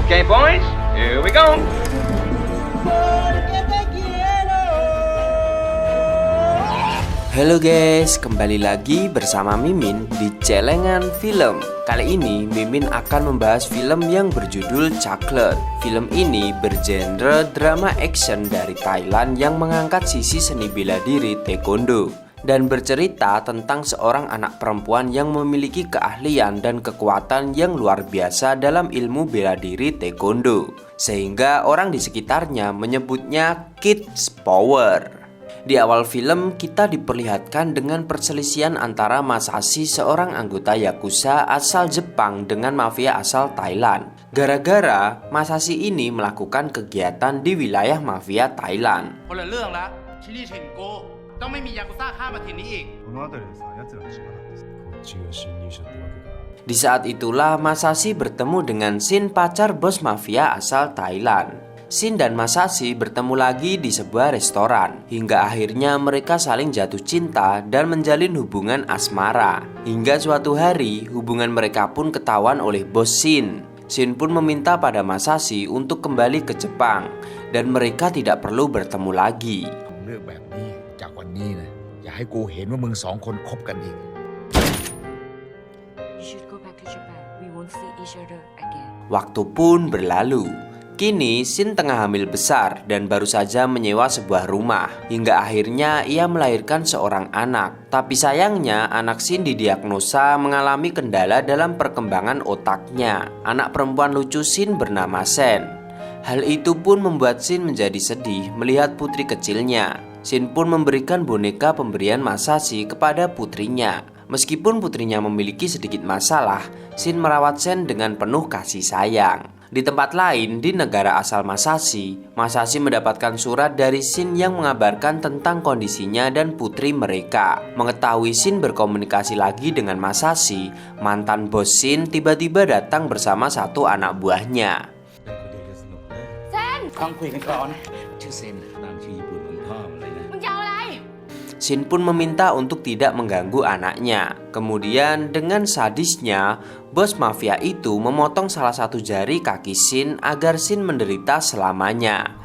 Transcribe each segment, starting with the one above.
Okay, boys, here we go. Halo guys, kembali lagi bersama Mimin di Celengan Film. Kali ini Mimin akan membahas film yang berjudul Chocolate. Film ini bergenre drama action dari Thailand yang mengangkat sisi seni bela diri taekwondo dan bercerita tentang seorang anak perempuan yang memiliki keahlian dan kekuatan yang luar biasa dalam ilmu bela diri taekwondo, sehingga orang di sekitarnya menyebutnya Kids Power. Di awal film kita diperlihatkan dengan perselisihan antara Masashi, seorang anggota Yakuza asal Jepang, dengan mafia asal Thailand. Gara-gara Masashi ini melakukan kegiatan di wilayah mafia Thailand. Di saat itulah Masashi bertemu dengan Shin, pacar bos mafia asal Thailand. Shin dan Masashi bertemu lagi di sebuah restoran, hingga akhirnya mereka saling jatuh cinta dan menjalin hubungan asmara. Hingga suatu hari hubungan mereka pun ketahuan oleh bos Shin. Shin pun meminta pada Masashi untuk kembali ke Jepang dan mereka tidak perlu bertemu lagi. Waktu pun berlalu. Kini Shin tengah hamil besar dan baru saja menyewa sebuah rumah. Hingga akhirnya ia melahirkan seorang anak. Tapi sayangnya anak Shin didiagnosa mengalami kendala dalam perkembangan otaknya. Anak perempuan lucu Shin bernama Sen. Hal itu pun membuat Shin menjadi sedih melihat putri kecilnya. Shin pun memberikan boneka pemberian Masashi kepada putrinya. Meskipun putrinya memiliki sedikit masalah, Shin merawat Sen dengan penuh kasih sayang. Di tempat lain, di negara asal Masashi mendapatkan surat dari Shin yang mengabarkan tentang kondisinya dan putri mereka. Mengetahui Shin berkomunikasi lagi dengan Masashi, mantan bos Shin tiba-tiba datang bersama satu anak buahnya. Shin pun meminta untuk tidak mengganggu anaknya. Kemudian dengan sadisnya, bos mafia itu memotong salah satu jari kaki Shin agar Shin menderita selamanya.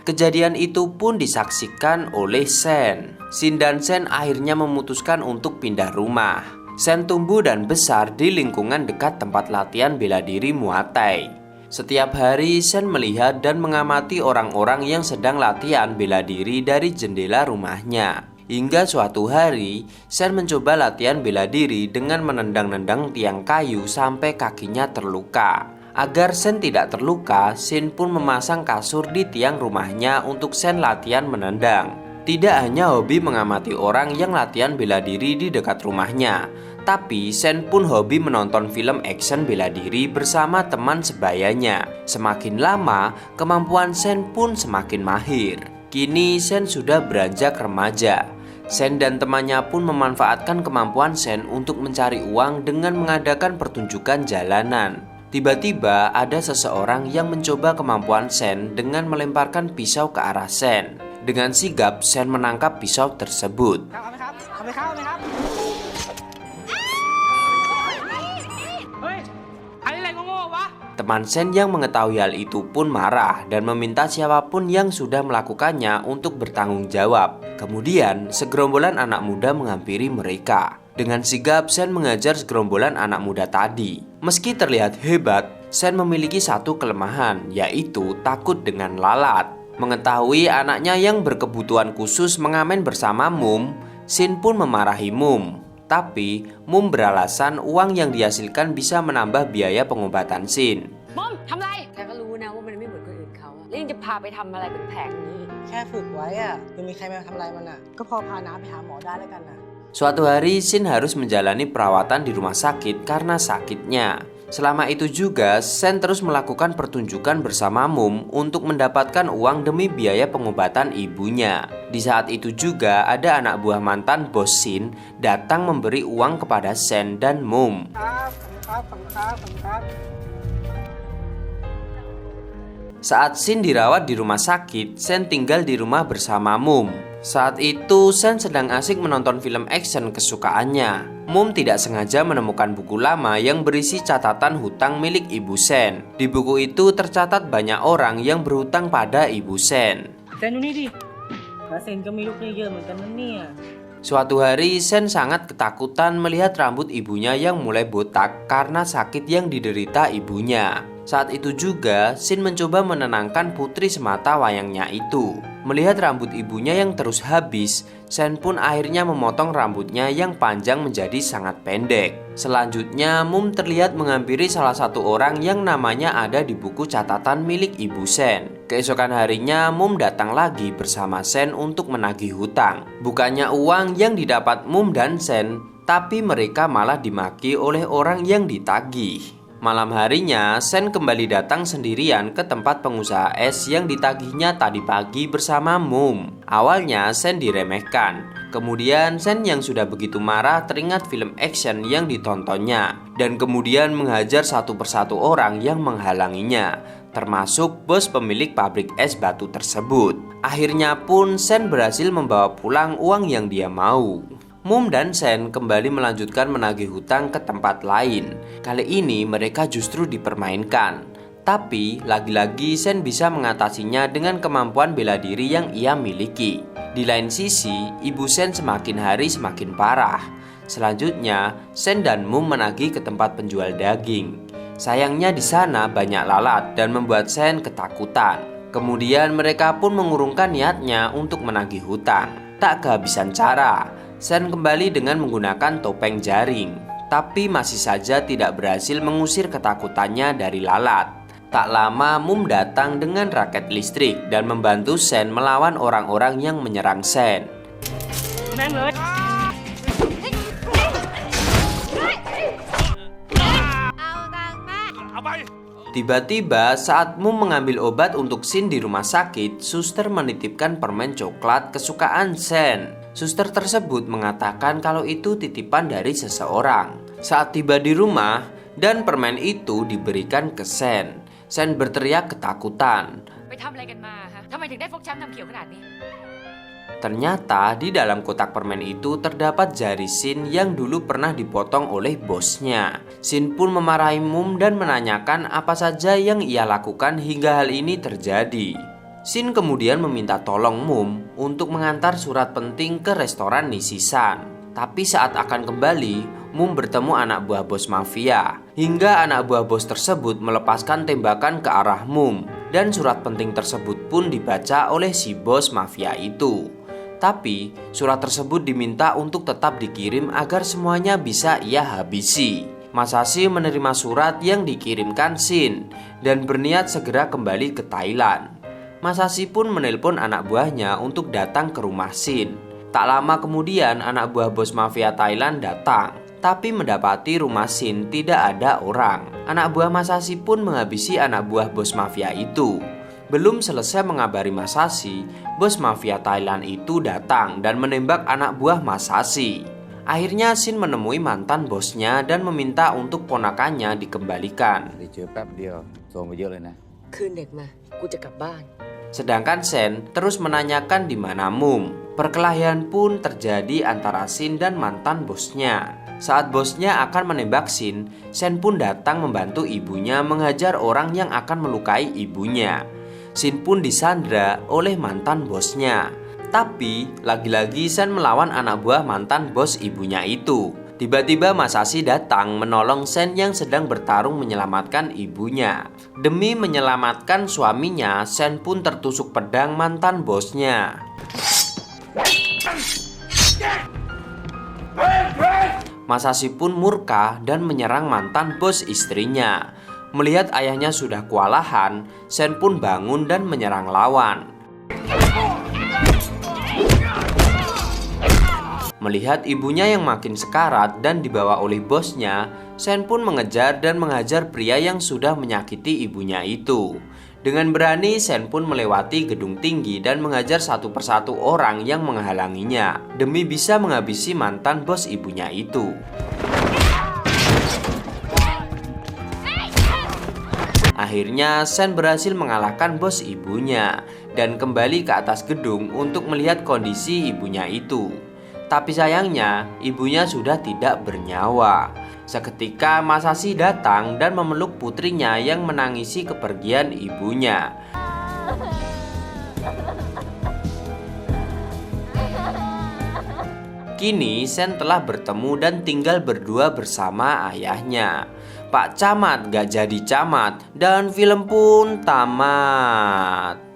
Kejadian itu pun disaksikan oleh Sen. Shin dan Sen akhirnya memutuskan untuk pindah rumah. Sen tumbuh dan besar di lingkungan dekat tempat latihan bela diri Muay Thai. Setiap hari Sen melihat dan mengamati orang-orang yang sedang latihan bela diri dari jendela rumahnya. Hingga suatu hari Sen mencoba latihan bela diri dengan menendang-nendang tiang kayu sampai kakinya terluka. Agar Sen tidak terluka, Shin pun memasang kasur di tiang rumahnya untuk Sen latihan menendang. Tidak hanya hobi mengamati orang yang latihan bela diri di dekat rumahnya, tapi Sen pun hobi menonton film action bela diri bersama teman sebayanya. Semakin lama, kemampuan Sen pun semakin mahir. Kini Sen sudah beranjak remaja. Sen dan temannya pun memanfaatkan kemampuan Sen untuk mencari uang dengan mengadakan pertunjukan jalanan. Tiba-tiba ada seseorang yang mencoba kemampuan Sen dengan melemparkan pisau ke arah Sen. Dengan sigap, Sen menangkap pisau tersebut. Teman Sen yang mengetahui hal itu pun marah dan meminta siapapun yang sudah melakukannya untuk bertanggung jawab. Kemudian, segerombolan anak muda menghampiri mereka. Dengan sigap, Sen mengajar segerombolan anak muda tadi. Meski terlihat hebat, Sen memiliki satu kelemahan, yaitu takut dengan lalat. Mengetahui anaknya yang berkebutuhan khusus mengamen bersama Mum, Shin pun memarahi Mum. Tapi Mum beralasan uang yang dihasilkan bisa menambah biaya pengobatan Shin. Mum, ทำไรแกก็รู้นะว่ามันไม่เหมือนคนอื่นเขาแล้วยังจะพาไปทำอะไรแผลงๆนี้แค่ฝึกไว้อะยังมีใครมาทำอะไรมันอะก็พอพาน้าไปหาหมอได้แล้วกันนะ Suatu hari Shin harus menjalani perawatan di rumah sakit karena sakitnya. Selama itu juga, Sen terus melakukan pertunjukan bersama Mum untuk mendapatkan uang demi biaya pengobatan ibunya. Di saat itu juga ada anak buah mantan bos Shin datang memberi uang kepada Sen dan Mum. Saat Shin dirawat di rumah sakit, Sen tinggal di rumah bersama Mum. Saat itu Sen sedang asik menonton film action kesukaannya. Mum tidak sengaja menemukan buku lama yang berisi catatan hutang milik Ibu Sen. Di buku itu tercatat banyak orang yang berhutang pada Ibu Sen. Sen ini di. Senก็มีลูกหนี้เยอะเหมือนกันนะเนี่ย Suatu hari Sen sangat ketakutan melihat rambut ibunya yang mulai botak karena sakit yang diderita ibunya. Saat itu juga Sin mencoba menenangkan putri semata wayangnya itu. Melihat rambut ibunya yang terus habis, Sen pun akhirnya memotong rambutnya yang panjang menjadi sangat pendek. Selanjutnya Mum terlihat menghampiri salah satu orang yang namanya ada di buku catatan milik Ibu Sen. Keesokan harinya Mum datang lagi bersama Sen untuk menagih hutang. Bukannya uang yang didapat Mum dan Sen, tapi mereka malah dimaki oleh orang yang ditagih. Malam harinya, Sen kembali datang sendirian ke tempat pengusaha es yang ditagihnya tadi pagi bersama Mum. Awalnya Sen diremehkan. Kemudian Sen yang sudah begitu marah teringat film action yang ditontonnya dan kemudian menghajar satu persatu orang yang menghalanginya, termasuk bos pemilik pabrik es batu tersebut. Akhirnya pun Sen berhasil membawa pulang uang yang dia mau. Mum dan Sen kembali melanjutkan menagih hutang ke tempat lain. Kali ini mereka justru dipermainkan. Tapi lagi-lagi Sen bisa mengatasinya dengan kemampuan bela diri yang ia miliki. Di lain sisi, Ibu Sen semakin hari semakin parah. Selanjutnya, Sen dan Mum menagih ke tempat penjual daging. Sayangnya di sana banyak lalat dan membuat Sen ketakutan. Kemudian mereka pun mengurungkan niatnya untuk menagih hutang. Tak kehabisan cara, Sen kembali dengan menggunakan topeng jaring, tapi masih saja tidak berhasil mengusir ketakutannya dari lalat. Tak lama Mum datang dengan raket listrik dan membantu Sen melawan orang-orang yang menyerang Sen. Tiba-tiba saat Mum mengambil obat untuk Sin di rumah sakit, suster menitipkan permen coklat kesukaan Sen. Suster tersebut mengatakan kalau itu titipan dari seseorang. Saat tiba di rumah dan permen itu diberikan ke Sen, Sen berteriak ketakutan. Ternyata di dalam kotak permen itu terdapat jari Sin yang dulu pernah dipotong oleh bosnya. Sin pun memarahi Mum dan menanyakan apa saja yang ia lakukan hingga hal ini terjadi. Sin kemudian meminta tolong Mum untuk mengantar surat penting ke restoran Nishisan. Tapi saat akan kembali, Mum bertemu anak buah bos mafia. Hingga anak buah bos tersebut melepaskan tembakan ke arah Mum. Dan surat penting tersebut pun dibaca oleh si bos mafia itu. Tapi surat tersebut diminta untuk tetap dikirim agar semuanya bisa ia habisi. Masashi menerima surat yang dikirimkan Sin dan berniat segera kembali ke Thailand. Masashi pun menelpon anak buahnya untuk datang ke rumah Sin. Tak lama kemudian anak buah bos mafia Thailand datang, tapi mendapati rumah Sin tidak ada orang. Anak buah Masashi pun menghabisi anak buah bos mafia itu. Belum selesai mengabari Masashi, bos mafia Thailand itu datang dan menembak anak buah Masashi. Akhirnya Sin menemui mantan bosnya dan meminta untuk ponakannya dikembalikan. Sedangkan Sen terus menanyakan di mana Mum. Perkelahian pun terjadi antara Sin dan mantan bosnya. Saat bosnya akan menembak Sin, Sen pun datang membantu ibunya menghajar orang yang akan melukai ibunya. Sin pun disandra oleh mantan bosnya. Tapi lagi-lagi Sen melawan anak buah mantan bos ibunya itu. Tiba-tiba Masashi datang menolong Sen yang sedang bertarung menyelamatkan ibunya. Demi menyelamatkan suaminya, Sen pun tertusuk pedang mantan bosnya. Masashi pun murka dan menyerang mantan bos istrinya. Melihat ayahnya sudah kewalahan, Sen pun bangun dan menyerang lawan. Melihat ibunya yang makin sekarat dan dibawa oleh bosnya, Sen pun mengejar dan menghajar pria yang sudah menyakiti ibunya itu. Dengan berani, Sen pun melewati gedung tinggi dan menghajar satu persatu orang yang menghalanginya demi bisa menghabisi mantan bos ibunya itu. akhirnya Sen berhasil mengalahkan bos ibunya dan kembali ke atas gedung untuk melihat kondisi ibunya itu. Tapi sayangnya ibunya sudah tidak bernyawa. Seketika Masashi datang dan memeluk putrinya yang menangisi kepergian ibunya. Kini Sen telah bertemu dan tinggal berdua bersama ayahnya. Pak Camat gak jadi camat dan film pun tamat.